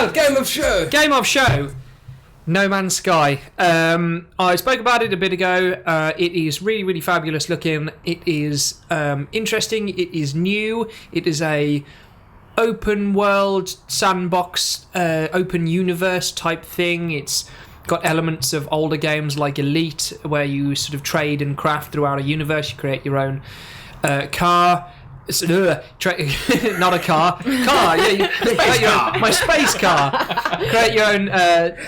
Game of show. Game of show. No Man's Sky. I spoke about it a bit ago. It is really, really fabulous looking. It is interesting. It is new. It is a open world sandbox, open universe type thing. It's got elements of older games like Elite, where you sort of trade and craft throughout a universe. You create your own car. Not a car. My space car. Create your own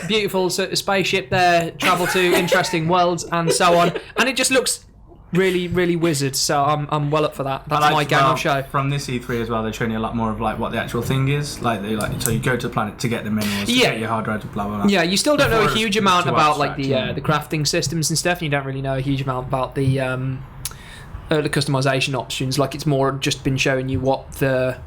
beautiful sort of spaceship there, travel to interesting worlds and so on. And it just looks really, really wizard. So I'm well up for that. That's my game of show. From this E3 as well, they're showing you a lot more of like what the actual thing is. So you go to the planet to get the minerals, to get your hard drive, to blah blah blah. Yeah, you still don't know a huge amount about like the crafting systems and stuff, and you don't really know a huge amount about the customization options. Like, it's more just been showing you what the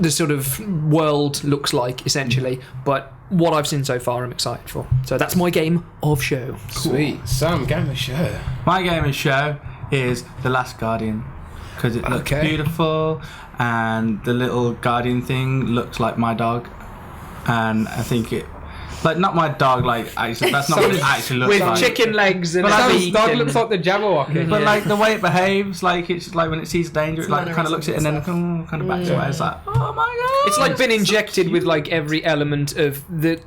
sort of world looks like essentially. But what I've seen so far, I'm excited for. So that's my game of show. Sweet. Sam, game of show. My game of show is The Last Guardian, because it looks beautiful, and the little guardian thing looks like my dog, and I think it. Like, not my dog, like, actually, that's not what it actually looks like. With chicken legs and Sam's dog looks like the Jabberwocky. But, like, the way it behaves, like, it's like when it sees danger, it, like, kind of looks at it and then kind of backs away. It's like, oh my god. It's like been injected with, like, every element of the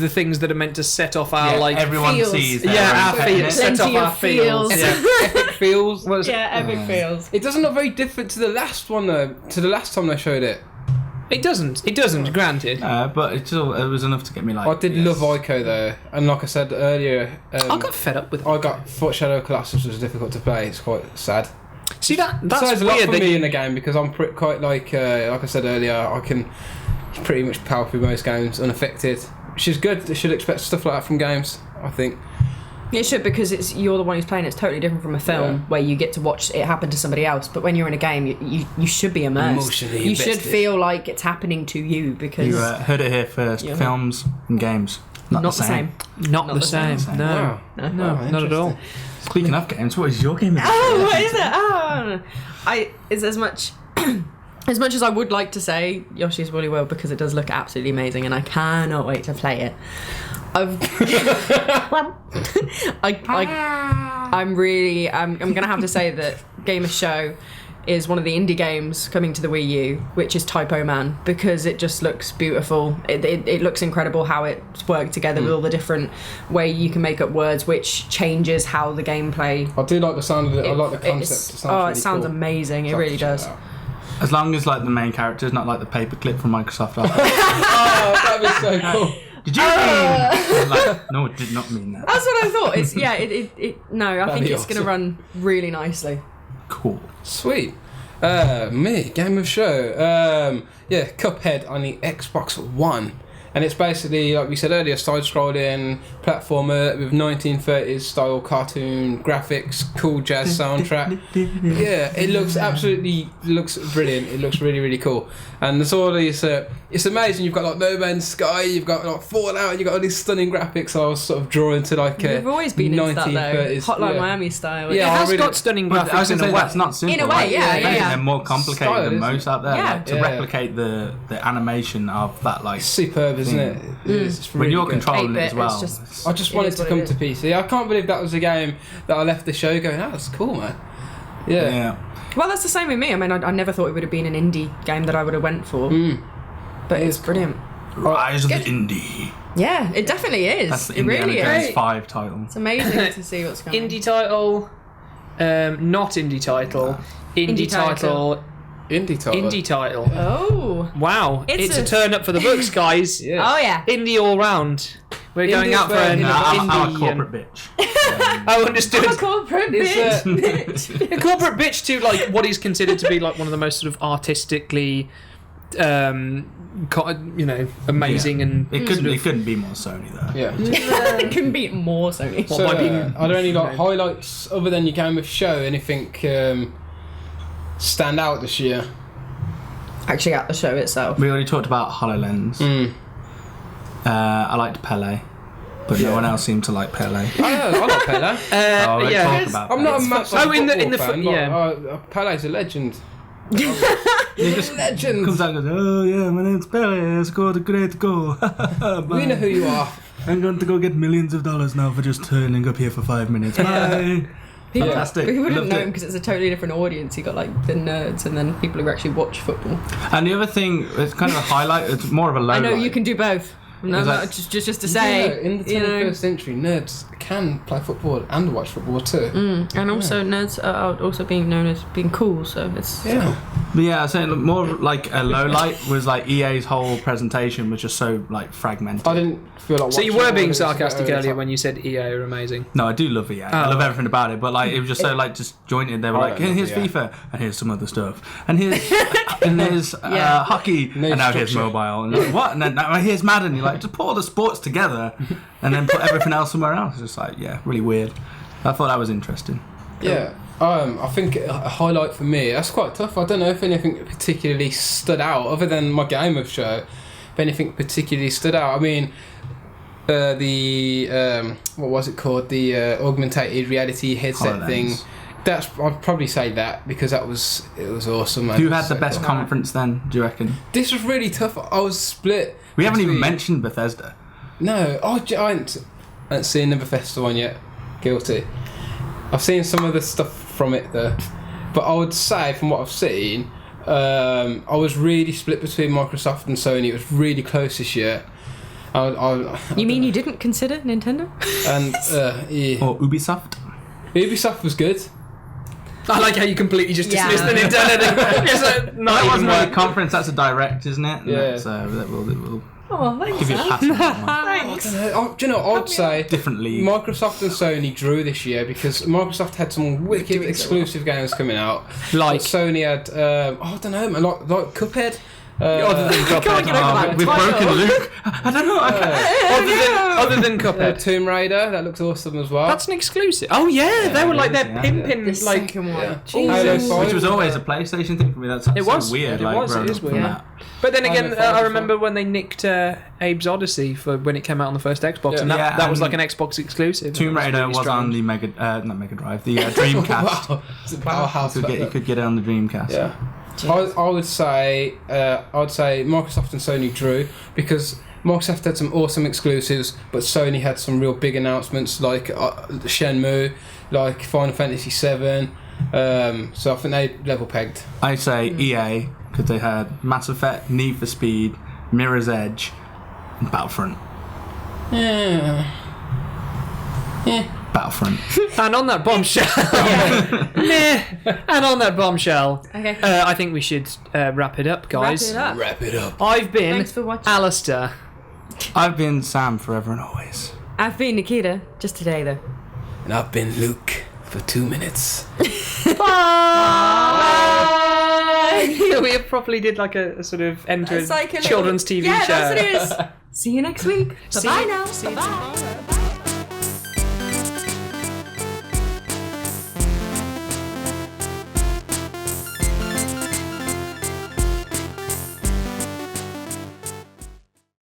things that are meant to set off our, like... everyone feels. sees our feels. Set off our feels. Epic feels. Epic feels. It doesn't look very different to the last one, though. To the last time they showed it. It doesn't, granted. But it was enough to get me like... I did love Ico though, and like I said earlier... I got fed up with it. I thought Shadow Colossus was difficult to play. It's quite sad. See, that's a lot weird for me in the game, because I'm quite like I said earlier, I can pretty much power through most games unaffected, which is good. They should expect stuff like that from games, I think. It should, because you're the one who's playing. It's totally different from a film where you get to watch it happen to somebody else. But when you're in a game, you should be immersed. Emotionally you invested. should feel like it's happening to you, because You heard it here first. Films and games, not the same. Not the same. No. Wow. No, not at all. Speaking of games, what is your game? Oh, what is it? Oh, it's as much as I would like to say Yoshi's Woolly World, because it does look absolutely amazing, and I cannot wait to play it. I'm gonna have to say that Game of Show is one of the indie games coming to the Wii U, which is Typo Man, because it just looks beautiful. It looks incredible how it's worked together with all the different way you can make up words, which changes how the gameplay. I do like the sound of it. I like the concept. It sounds amazing. It really does. As long as like the main character is not like the paperclip from Microsoft. Oh, that was so cool. Did you mean? Like, no, it did not mean that. That's what I thought. I think it's going to run really nicely. Cool. Sweet. Me, game of show. Cuphead on the Xbox One. And it's basically, like we said earlier, side-scrolling platformer with 1930s style cartoon graphics, cool jazz soundtrack. Yeah, it looks brilliant. It looks really, really cool. And there's all these, it's amazing. You've got like No Man's Sky, you've got like Fallout, and you've got all these stunning graphics. I was sort of drawing to like You've always been into that though, 1930s. Hotline Miami style. Yeah, it has got stunning graphics. I was going to say that's not simple. In a way, yeah. They're more complicated than most out there. Yeah. Like, to replicate the animation of that, like, superb, isn't it? It's really when you're good. controlling it as well. I just wanted to come to PC. I can't believe that was a game that I left the show going, oh, that's cool, man. Yeah. Well, that's the same with me. I mean, I never thought it would have been an indie game that I would have went for. But it's brilliant. Rise of the Indie. Yeah, it definitely is. That's the it really is. 5 title. It's amazing to see what's going on. Indie title, not indie title. Indie title. Indie title. Oh. Wow. It's a turn up for the books, guys. Yeah. Oh, yeah. Indie all round. We're going out for an indie... I'm a corporate bitch. I understood. I'm a corporate bitch. A corporate bitch to like what is considered to be like one of the most sort of artistically, amazing and... It couldn't be more Sony though. Yeah. It couldn't beat more Sony. So, are there any like highlights other than your game of show? Anything stand out this year? Actually, at the show itself. We already talked about HoloLens. I liked Pele, but no one else seemed to like Pele. I like Pele. Yeah. Talk about I'm not a Pele. massive fan, yeah. but Pele's a legend. He just Legend. comes out and goes, oh yeah, my name's Pele, I scored a great goal. We know who you are. I'm going to go get millions of dollars now for just turning up here for 5 minutes. Bye. Fantastic. People wouldn't Loved know it. him because it's a totally different audience. You got like the nerds and then people who actually watch football. And the other thing, it's kind of a highlight, it's more of a low I know light. you can do both. No, Is no, that- just to say, in the 21st century, nerds can play football and watch football too. and also nerds are also being known as being cool. So it's But yeah, I was saying more like a low light was like EA's whole presentation was just so like fragmented. I didn't feel like. So you watching were it, being it was a bit sarcastic over the earlier top. when you said EA are amazing. No, I do love EA. I love everything about it, but like it was just so like disjointed. They were I like, don't here's love EA. FIFA, and here's some other stuff, and here's hockey, No and now here's structure. mobile, and like, what? And then now here's Madden. You're like, just put all the sports together, and then put everything else somewhere else. It's just like, yeah, really weird. I thought that was interesting. Yeah. I think a highlight for me, that's quite tough. I don't know if anything particularly stood out other than my Game of Show. If anything particularly stood out, I mean, what was it called? The augmented reality headset HoloLens. thing. I'd probably say that because it was awesome. Who had the best conference then? Do you reckon? This was really tough. I was split. We haven't even between- mentioned Bethesda. No, I ain't seen the Bethesda one yet. Guilty. I've seen some of the stuff from it though, but I would say from what I've seen, I was really split between Microsoft and Sony. It was really close this year. You mean you didn't consider Nintendo? And yeah. Or Ubisoft? Ubisoft was good. I like how you completely just Yeah. dismissed the Nintendo thing. It's like, not That even wasn't really a worth. conference, that's a direct, isn't it? And Yeah. that's, we'll Oh, thanks. give you a pass on that one. Thanks. Do you know? I'd say Different league. Microsoft and Sony drew this year because Microsoft had some wicked exclusive games coming out. Like? But Sony had I don't know, man, like Cuphead. Other than Can't Cuphead. get over that. With Title. broken Luke. I don't know. Other than Cuphead. Tomb Raider, that looks awesome as well. That's an exclusive. Oh yeah, they were like it is, they're yeah. pimping The like. second one. yeah. Jesus. Halo Which was 5. always a PlayStation thing for me. That's It so was. weird. It like, was, it growing is up from weird. that. But then again, Halo 5 I as remember when they nicked Abe's Odyssey for when it came out on the first Xbox, Yeah. and that, Yeah, that was and like an Xbox exclusive. Tomb It Raider really was on strange. the Mega Drive, the Dreamcast. Wow, it's a powerhouse. You back could get it on the Dreamcast. then. Yeah. I would say Microsoft and Sony drew because Microsoft had some awesome exclusives, but Sony had some real big announcements like Shenmue, like Final Fantasy VII. So I think they level pegged. I say EA because they had Mass Effect, Need for Speed, Mirror's Edge, and Battlefront. Yeah. Battlefront. And on that bombshell, and on that bombshell, Okay. I think we should wrap it up, guys. Wrap Wrap it up. I've been Thanks for watching. Alistair. I've been Sam forever and always. I've been Nikita, just today though. And I've been Luke for 2 minutes. We probably did like a sort of enter It's like a children's little- TV show. Yeah, that's what it is. See you next week. See Bye you- now. see you Bye.